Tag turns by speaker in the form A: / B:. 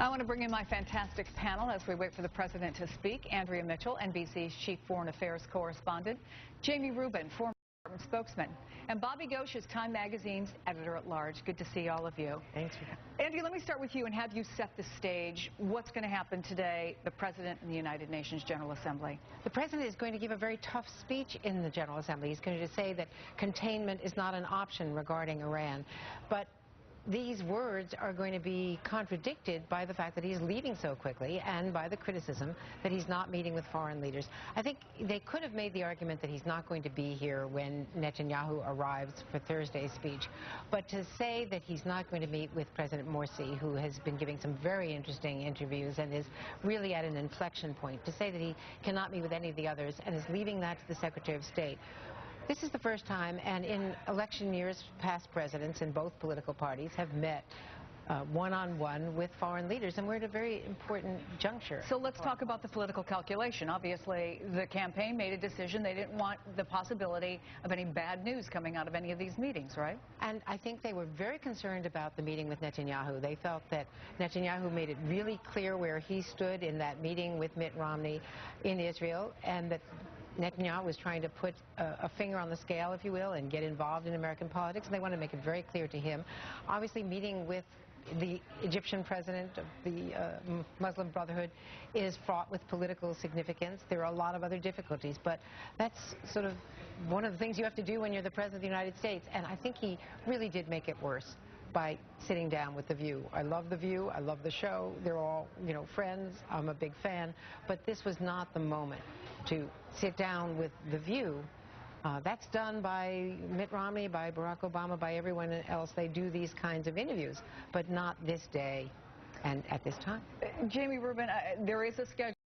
A: I want to bring in my fantastic panel as we wait for the president to speak. Andrea Mitchell, NBC's chief foreign affairs correspondent, Jamie Rubin, former spokesman, and Bobby Ghosh is Time Magazine's editor-at-large. Good to see all of you.
B: Thanks.
A: Andy, let me start with you and have you set the stage. What's going to happen today, the president in the United Nations General Assembly?
B: The president is going to give a very tough speech in the General Assembly. He's going to say that containment is not an option regarding Iran. But these words are going to be contradicted by the fact that he's leaving so quickly and by the criticism that he's not meeting with foreign leaders. I think they could have made the argument that he's not going to be here when Netanyahu arrives for Thursday's speech. But to say that he's not going to meet with President Morsi, who has been giving some very interesting interviews and is really at an inflection point, to say that he cannot meet with any of the others and is leaving that to the Secretary of State. This is the first time, and in election years, past presidents in both political parties have met one-on-one with foreign leaders, and we're at a very important juncture.
A: So let's talk about the political calculation. Obviously, the campaign made a decision. They didn't want the possibility of any bad news coming out of any of these meetings, right?
B: And I think they were very concerned about the meeting with Netanyahu. They felt that Netanyahu made it really clear where he stood in that meeting with Mitt Romney in Israel, and that Netanyahu was trying to put a finger on the scale, if you will, and get involved in American politics, and they want to make it very clear to him. Obviously, meeting with the Egyptian president of the Muslim Brotherhood is fraught with political significance. There are a lot of other difficulties, but that's sort of one of the things you have to do when you're the president of the United States, and I think he really did make it worse by sitting down with The View. I love The View. I love the show. They're all, friends. I'm a big fan. But this was not the moment to sit down with The View. That's done by Mitt Romney, by Barack Obama, by everyone else. They do these kinds of interviews, but not this day and at this time.
A: Jamie Rubin, there is a schedule.